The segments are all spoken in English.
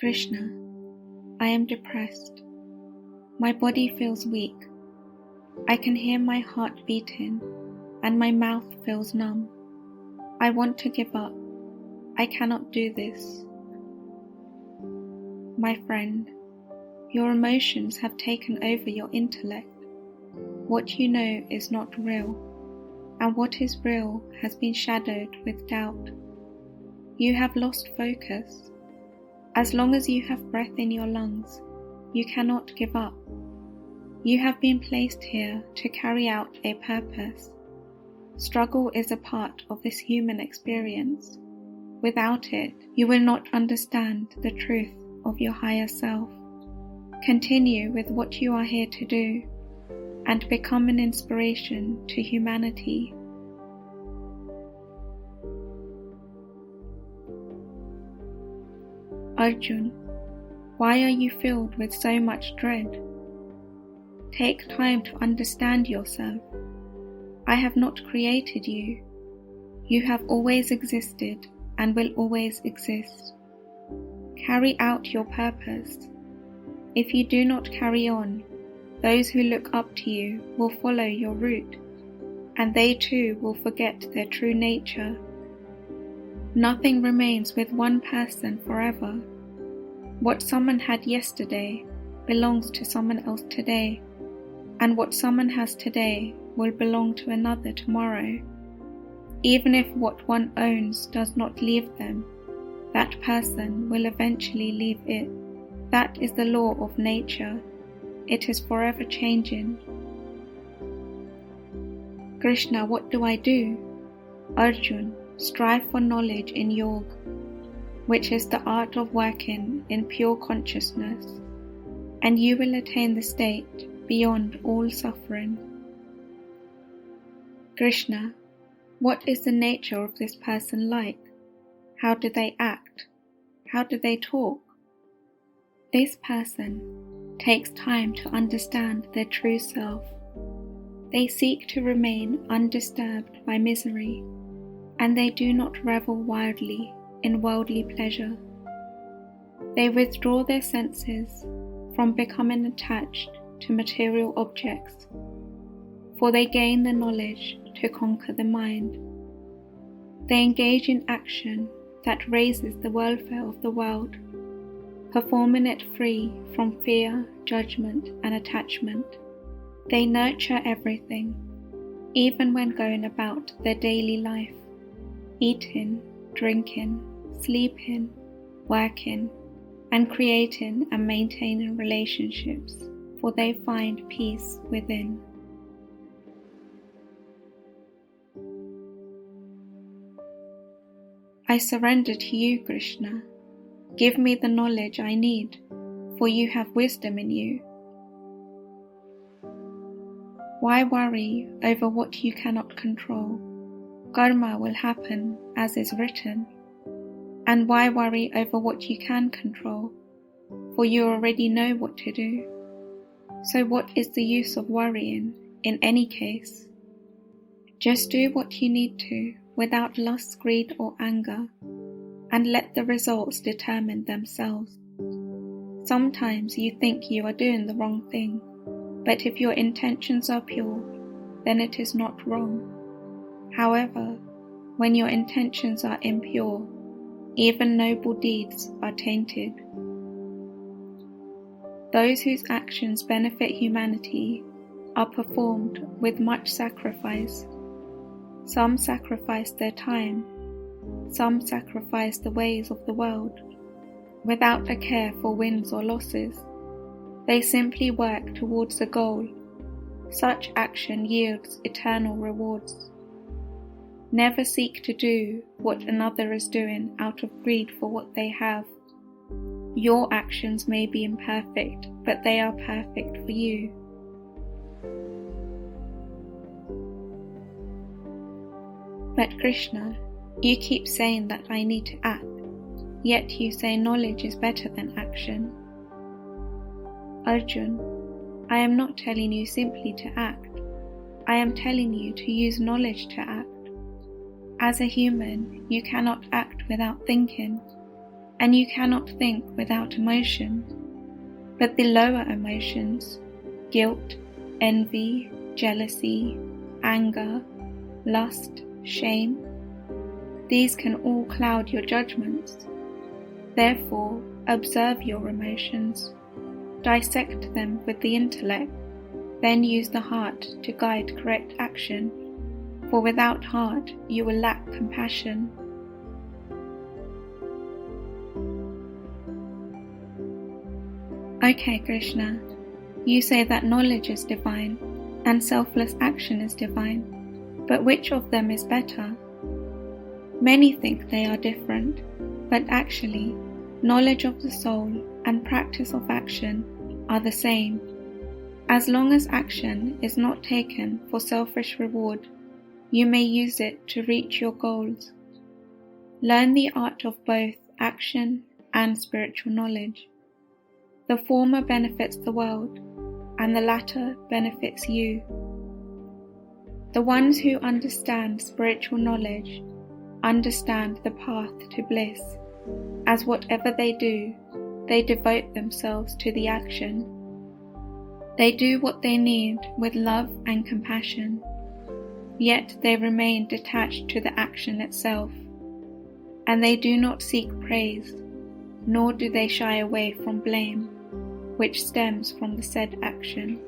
Krishna, I am depressed. My body feels weak. I can hear my heart beating and my mouth feels numb. I want to give up. I cannot do this. My friend, your emotions have taken over your intellect. What you know is not real, and what is real has been shadowed with doubt. You have lost focus. As long as you have breath in your lungs, you cannot give up. You have been placed here to carry out a purpose. Struggle is a part of this human experience. Without it, you will not understand the truth of your higher self. Continue with what you are here to do and become an inspiration to humanity. Arjun, why are you filled with so much dread? Take time to understand yourself. I have not created you. You have always existed and will always exist. Carry out your purpose. If you do not carry on, those who look up to you will follow your route, and they too will forget their true nature. Nothing remains with one person forever. What someone had yesterday belongs to someone else today, and what someone has today will belong to another tomorrow. Even if what one owns does not leave them, that person will eventually leave it. That is the law of nature. It is forever changing. Krishna, what do I do? Arjun, strive for knowledge in yoga, which is the art of working in pure consciousness, and you will attain the state beyond all suffering. Krishna, what is the nature of this person like? How do they act? How do they talk? This person takes time to understand their true self. They seek to remain undisturbed by misery, and they do not revel wildly in worldly pleasure. They withdraw their senses from becoming attached to material objects, for they gain the knowledge to conquer the mind. They engage in action that raises the welfare of the world, performing it free from fear, judgment, and attachment. They nurture everything, even when going about their daily life, eating, drinking, sleeping, working, and creating and maintaining relationships, for they find peace within. I surrender to you, Krishna. Give me the knowledge I need, for you have wisdom in you. Why worry over what you cannot control? Karma will happen as is written. And why worry over what you can control? For you already know what to do. So what is the use of worrying in any case? Just do what you need to without lust, greed, or anger, and let the results determine themselves. Sometimes you think you are doing the wrong thing, but if your intentions are pure, then it is not wrong. However, when your intentions are impure, even noble deeds are tainted. Those whose actions benefit humanity are performed with much sacrifice. Some sacrifice their time, some sacrifice the ways of the world, without a care for wins or losses. They simply work towards a goal. Such action yields eternal rewards. Never seek to do what another is doing out of greed for what they have. Your actions may be imperfect, but they are perfect for you. But Krishna, you keep saying that I need to act, yet you say knowledge is better than action. Arjun, I am not telling you simply to act. I am telling you to use knowledge to act. As a human, you cannot act without thinking, and you cannot think without emotions. But the lower emotions, guilt, envy, jealousy, anger, lust, shame, these can all cloud your judgments. Therefore, observe your emotions, dissect them with the intellect, then use the heart to guide correct action, for without heart you will lack compassion. Okay, Krishna, you say that knowledge is divine and selfless action is divine, but which of them is better? Many think they are different, but actually, knowledge of the soul and practice of action are the same. As long as action is not taken for selfish reward, you may use it to reach your goals. Learn the art of both action and spiritual knowledge. The former benefits the world, and the latter benefits you. The ones who understand spiritual knowledge understand the path to bliss, as whatever they do, they devote themselves to the action. They do what they need with love and compassion, yet they remain detached to the action itself, and they do not seek praise, nor do they shy away from blame, which stems from the said action.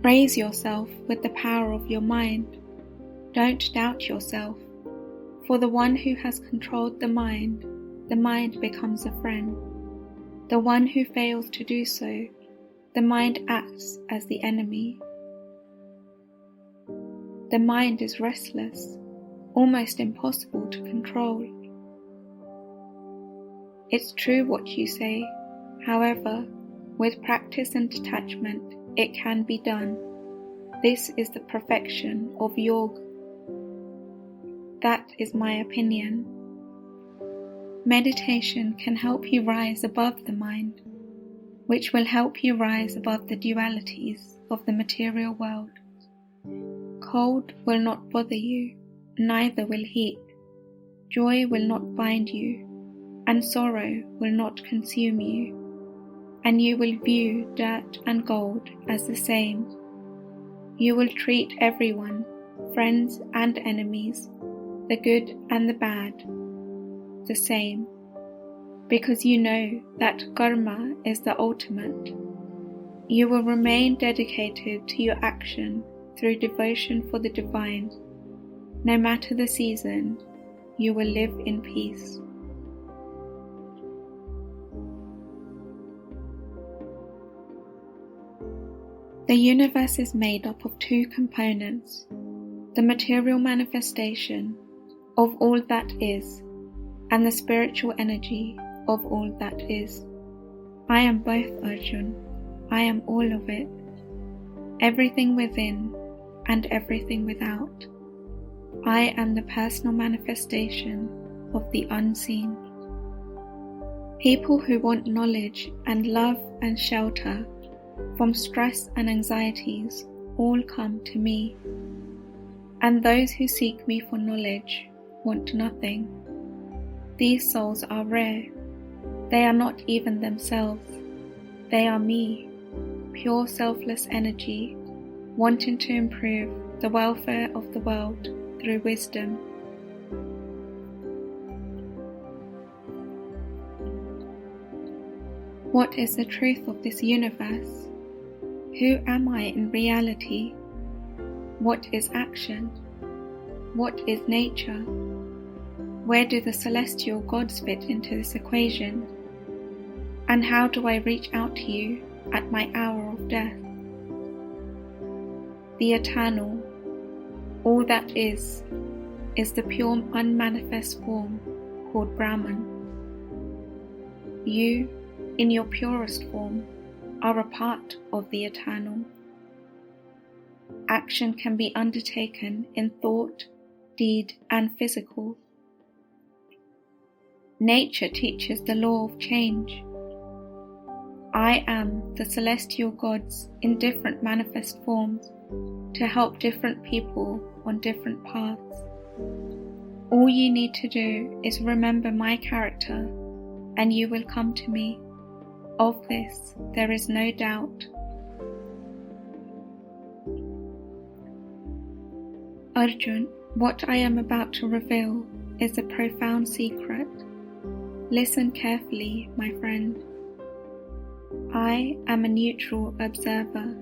Praise yourself with the power of your mind. Don't doubt yourself, for the one who has controlled the mind becomes a friend. The one who fails to do so, the mind acts as the enemy. The mind is restless, almost impossible to control. It's true what you say, however, with practice and detachment, it can be done. This is the perfection of yoga. That is my opinion. Meditation can help you rise above the mind, which will help you rise above the dualities of the material world. Cold will not bother you, neither will heat. Joy will not bind you, and sorrow will not consume you, and you will view dirt and gold as the same. You will treat everyone, friends and enemies, the good and the bad, the same, because you know that karma is the ultimate. You will remain dedicated to your action through devotion for the divine. No matter the season, you will live in peace. The universe is made up of two components, the material manifestation of all that is, and the spiritual energy of all that is. I am both, Arjun. I am all of it, everything within and everything without. I am the personal manifestation of the unseen. People who want knowledge and love and shelter from stress and anxieties all come to me, and those who seek me for knowledge want nothing. These souls are rare. They are not even themselves. They are me, pure selfless energy, wanting to improve the welfare of the world through wisdom. What is the truth of this universe? Who am I in reality? What is action? What is nature? Where do the celestial gods fit into this equation? And how do I reach out to you at my hour of death? The eternal, all that is the pure unmanifest form called Brahman. You, in your purest form, are a part of the eternal. Action can be undertaken in thought, deed, and physical. Nature teaches the law of change. I am the celestial gods in different manifest forms, to help different people on different paths. All you need to do is remember my character, and you will come to me. Of this there is no doubt. Arjun, what I am about to reveal is a profound secret. Listen carefully, my friend. I am a neutral observer.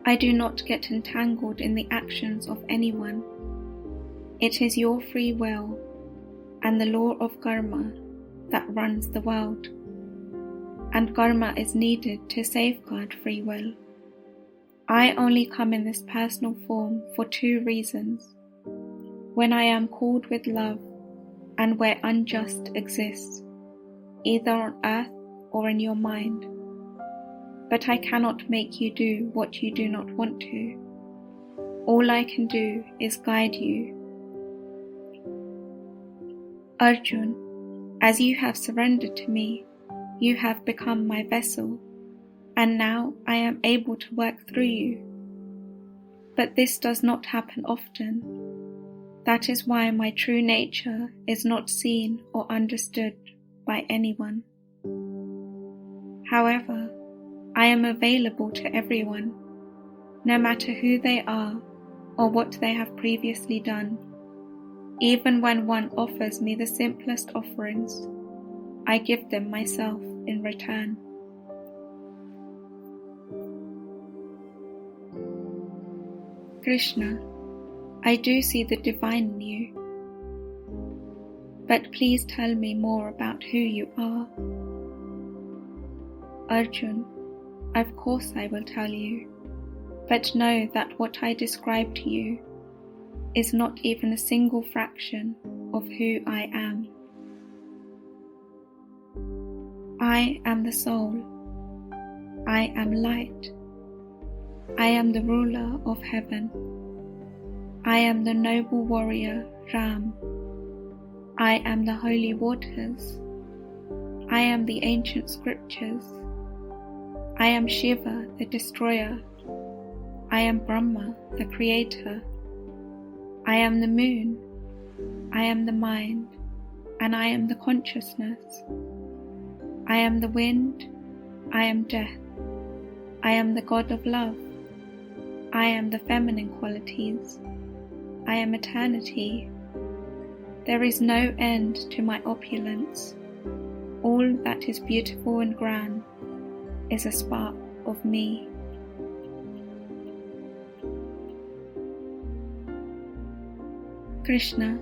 I do not get entangled in the actions of anyone. It is your free will and the law of karma that runs the world, and karma is needed to safeguard free will. I only come in this personal form for two reasons: when I am called with love, and where unjust exists, either on earth or in your mind. But I cannot make you do what you do not want to. All I can do is guide you. Arjun, as you have surrendered to me, you have become my vessel, and now I am able to work through you. But this does not happen often. That is why my true nature is not seen or understood by anyone. However, I am available to everyone, no matter who they are or what they have previously done. Even when one offers me the simplest offerings, I give them myself in return. Krishna, I do see the divine in you, but please tell me more about who you are. Arjun, of course I will tell you, but know that what I describe to you is not even a single fraction of who I am. I am the soul. I am light. I am the ruler of heaven. I am the noble warrior Ram. I am the holy waters. I am the ancient scriptures. I am Shiva, the destroyer. I am Brahma, the creator. I am the moon. I am the mind, and I am the consciousness. I am the wind. I am death. I am the god of love. I am the feminine qualities. I am eternity. There is no end to my opulence. All that is beautiful and grand is a spark of me. Krishna,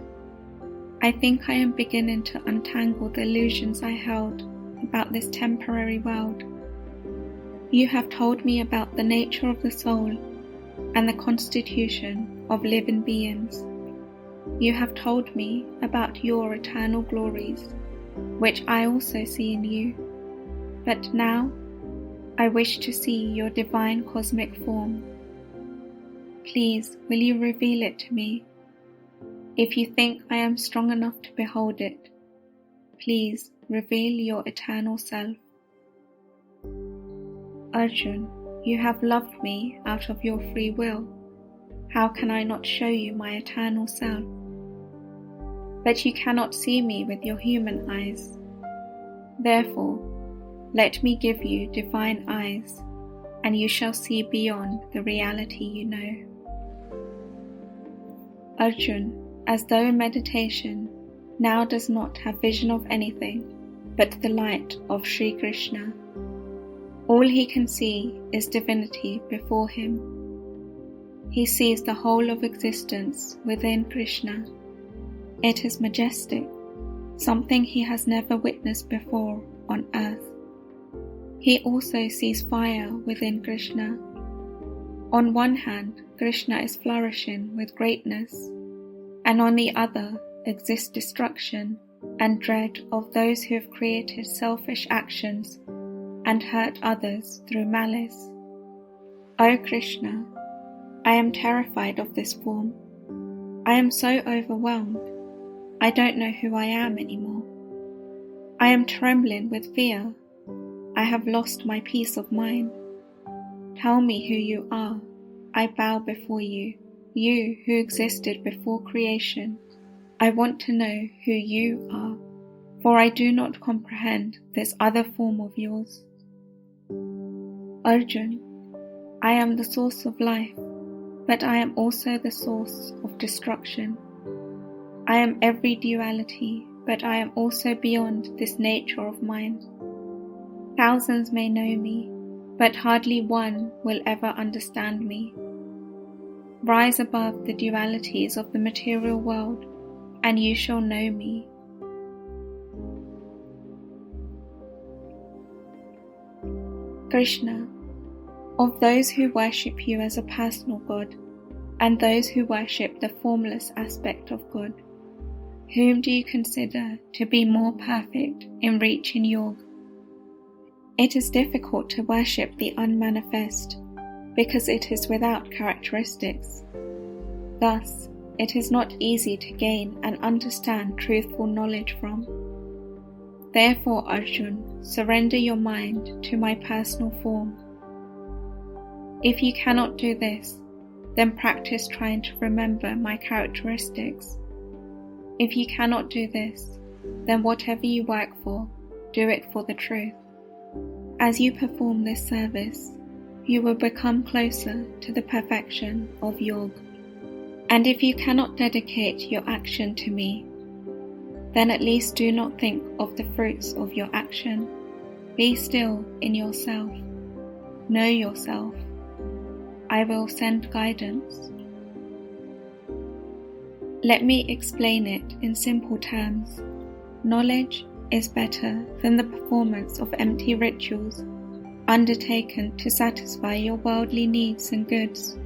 I think I am beginning to untangle the illusions I held about this temporary world. You have told me about the nature of the soul and the constitution of living beings. You have told me about your eternal glories, which I also see in you. But now, I wish to see your divine cosmic form. Please, will you reveal it to me? If you think I am strong enough to behold it, please reveal your eternal self. Arjun, you have loved me out of your free will. How can I not show you my eternal self? But you cannot see me with your human eyes. Therefore, let me give you divine eyes, and you shall see beyond the reality you know. Arjun, as though meditation now does not have vision of anything but the light of Sri Krishna. All he can see is divinity before him. He sees the whole of existence within Krishna. It is majestic, something he has never witnessed before on earth. He also sees fire within Krishna. On one hand, Krishna is flourishing with greatness, and on the other exists destruction and dread of those who have created selfish actions and hurt others through malice. O Krishna, I am terrified of this form. I am so overwhelmed. I don't know who I am anymore. I am trembling with fear. I have lost my peace of mind. Tell me who you are. I bow before you, you who existed before creation. I want to know who you are, for I do not comprehend this other form of yours. Arjun, I am the source of life, but I am also the source of destruction. I am every duality, but I am also beyond this nature of mind. Thousands may know me, but hardly one will ever understand me. Rise above the dualities of the material world, and you shall know me. Krishna, of those who worship you as a personal God, and those who worship the formless aspect of God, whom do you consider to be more perfect in reaching Yoga? It is difficult to worship the unmanifest, because it is without characteristics. Thus, it is not easy to gain and understand truthful knowledge from. Therefore, Arjun, surrender your mind to my personal form. If you cannot do this, then practice trying to remember my characteristics. If you cannot do this, then whatever you work for, do it for the truth. As you perform this service, you will become closer to the perfection of Yoga. And if you cannot dedicate your action to me, then at least do not think of the fruits of your action. Be still in yourself. Know yourself. I will send guidance. Let me explain it in simple terms. Knowledge is better than the performance of empty rituals undertaken to satisfy your worldly needs and goods.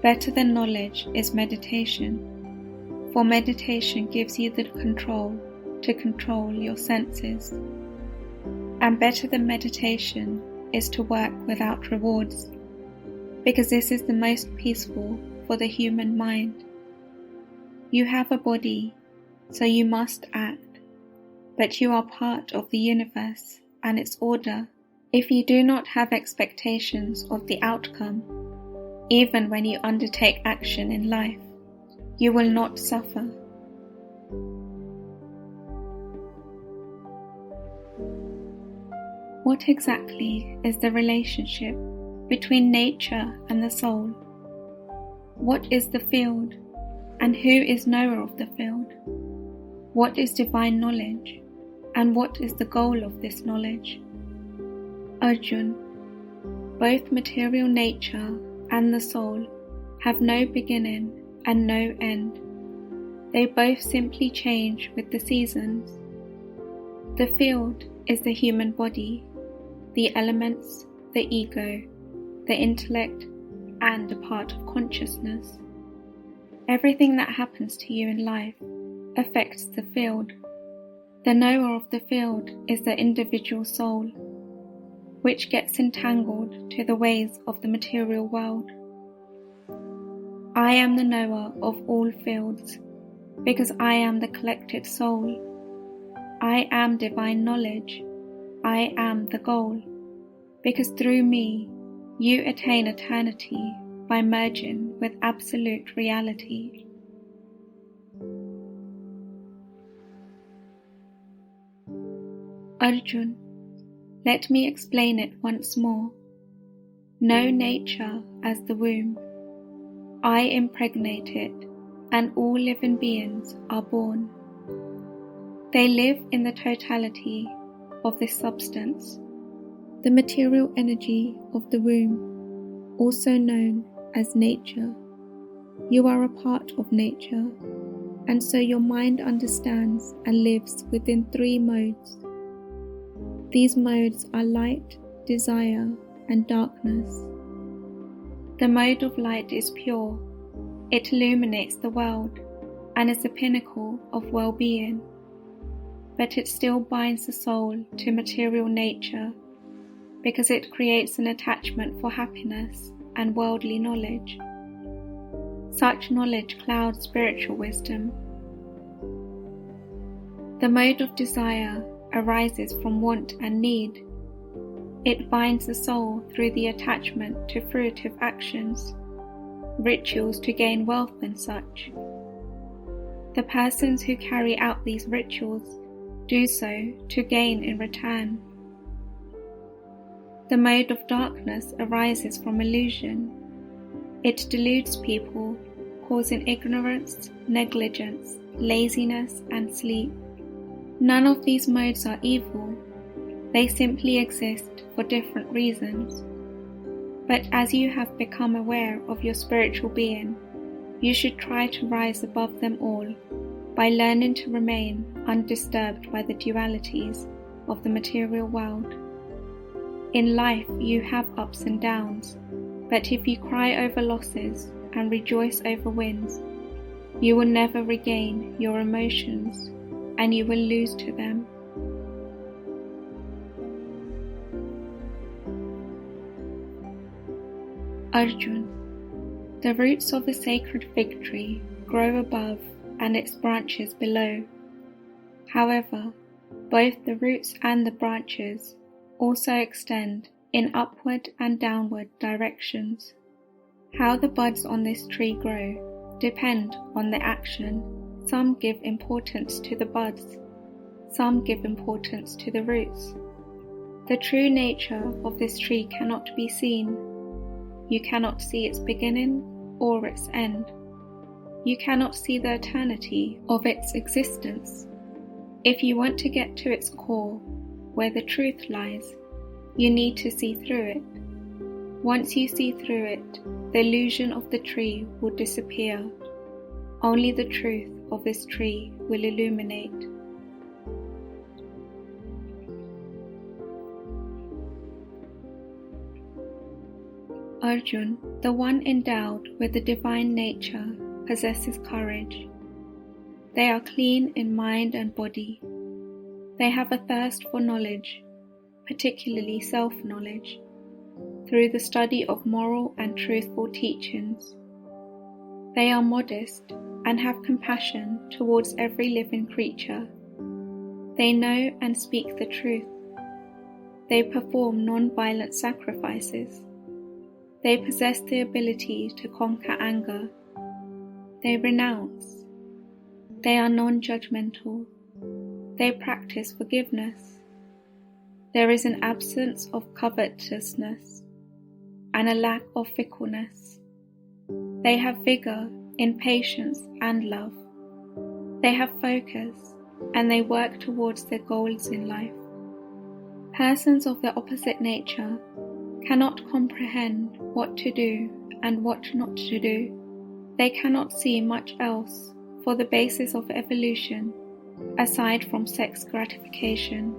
Better than knowledge is meditation, for meditation gives you the control to control your senses. And better than meditation is to work without rewards, because this is the most peaceful for the human mind. You have a body, so you must act, but you are part of the universe and its order. If you do not have expectations of the outcome, even when you undertake action in life, you will not suffer. What exactly is the relationship between nature and the soul? What is the field, and who is knower of the field? What is divine knowledge, and what is the goal of this knowledge? Arjun, both material nature and the soul have no beginning and no end. They both simply change with the seasons. The field is the human body, the elements, the ego, the intellect, and a part of consciousness. Everything that happens to you in life affects the field. The knower of the field is the individual soul, which gets entangled to the ways of the material world. I am the knower of all fields, because I am the collected soul. I am divine knowledge. I am the goal, because through me you attain eternity by merging with absolute reality. Arjun, let me explain it once more. Know nature as the womb. I impregnate it, and all living beings are born. They live in the totality of this substance, the material energy of the womb, also known as nature. You are a part of nature, and so your mind understands and lives within 3 modes. These modes are light, desire, and darkness. The mode of light is pure. It illuminates the world and is the pinnacle of well-being, but it still binds the soul to material nature because it creates an attachment for happiness and worldly knowledge. Such knowledge clouds spiritual wisdom. The mode of desire arises from want and need. It binds the soul through the attachment to fruitive actions, rituals to gain wealth and such. The persons who carry out these rituals do so to gain in return. The mode of darkness arises from illusion. It deludes people, causing ignorance, negligence, laziness, and sleep. None of these modes are evil. They simply exist for different reasons. But as you have become aware of your spiritual being, you should try to rise above them all by learning to remain undisturbed by the dualities of the material world. In life you have ups and downs, but if you cry over losses and rejoice over wins, you will never regain your emotions and you will lose to them. Arjun, the roots of a sacred fig tree grow above and its branches below. However, both the roots and the branches also extend in upward and downward directions. How the buds on this tree grow depend on the action. Some give importance to the buds, some give importance to the roots. The true nature of this tree cannot be seen. You cannot see its beginning or its end. You cannot see the eternity of its existence. If you want to get to its core, where the truth lies, you need to see through it. Once you see through it, the illusion of the tree will disappear. Only the truth of this tree will illuminate. Arjun, the one endowed with the divine nature, possesses courage. They are clean in mind and body. They have a thirst for knowledge, particularly self-knowledge, through the study of moral and truthful teachings. They are modest and have compassion towards every living creature. They know and speak the truth. They perform non-violent sacrifices. They possess the ability to conquer anger. They renounce. They are non-judgmental. They practice forgiveness. There is an absence of covetousness and a lack of fickleness. They have vigor in patience and love. They have focus and they work towards their goals in life. Persons of the opposite nature cannot comprehend what to do and what not to do. They cannot see much else for the basis of evolution aside from sex gratification.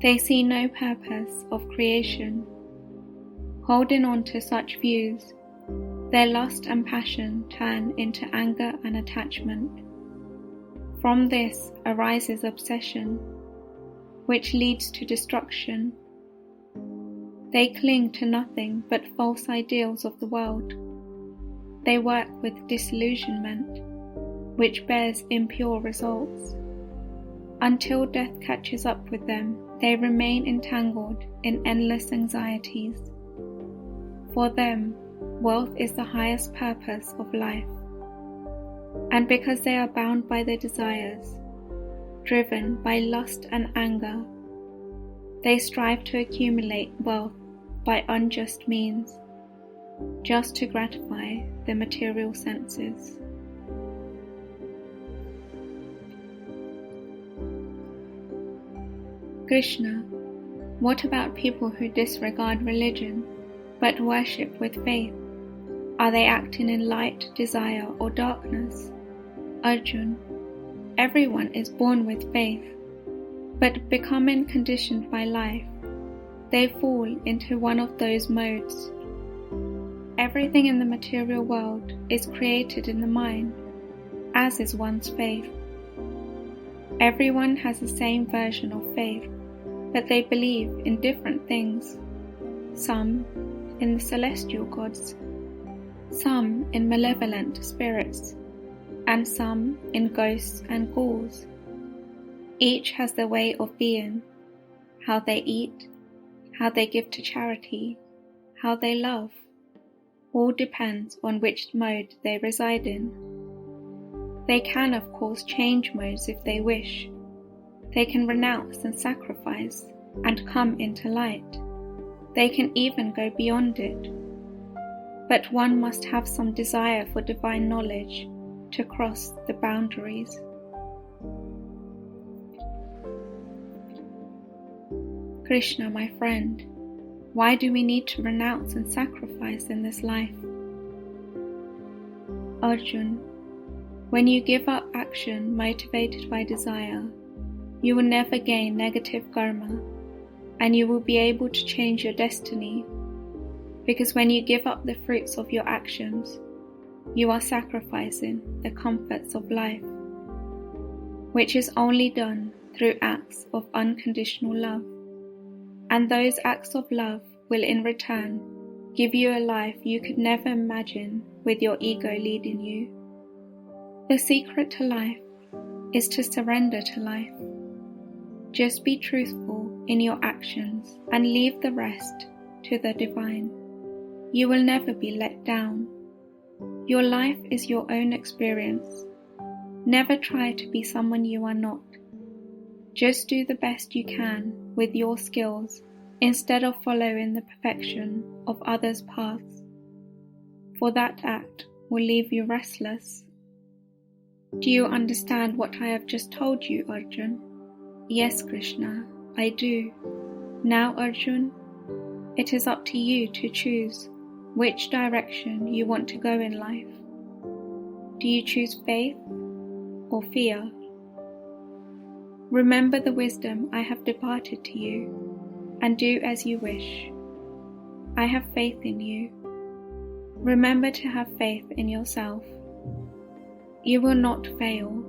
They see no purpose of creation. Holding on to such views, their lust and passion turn into anger and attachment. From this arises obsession, which leads to destruction. They cling to nothing but false ideals of the world. They work with disillusionment, which bears impure results. Until death catches up with them, they remain entangled in endless anxieties. For them, wealth is the highest purpose of life. And because they are bound by their desires, driven by lust and anger, they strive to accumulate wealth by unjust means, just to gratify their material senses. Krishna, what about people who disregard religion but worship with faith? Are they acting in light, desire, or darkness? Arjun, everyone is born with faith, but becoming conditioned by life, they fall into one of those modes. Everything in the material world is created in the mind, as is one's faith. Everyone has the same version of faith, but they believe in different things. Some in the celestial gods, some in malevolent spirits, and some in ghosts and ghouls. Each has their way of being, how they eat, how they give to charity, how they love. All depends on which mode they reside in. They can, of course, change modes if they wish. They can renounce and sacrifice and come into light. They can even go beyond it. But one must have some desire for divine knowledge to cross the boundaries. Krishna, my friend, why do we need to renounce and sacrifice in this life? Arjun, when you give up action motivated by desire, you will never gain negative karma, and you will be able to change your destiny, because when you give up the fruits of your actions, you are sacrificing the comforts of life, which is only done through acts of unconditional love. And those acts of love will in return give you a life you could never imagine with your ego leading you. The secret to life is to surrender to life. Just be truthful in your actions and leave the rest to the divine. You will never be let down. Your life is your own experience. Never try to be someone you are not. Just do the best you can with your skills instead of following the perfection of others' paths, for that act will leave you restless. Do you understand what I have just told you, Arjun? Yes, Krishna, I do. Now, Arjun, it is up to you to choose which direction you want to go in life. Do you choose faith or fear? Remember the wisdom I have departed to you, and do as you wish. I have faith in you. Remember to have faith in yourself. You will not fail.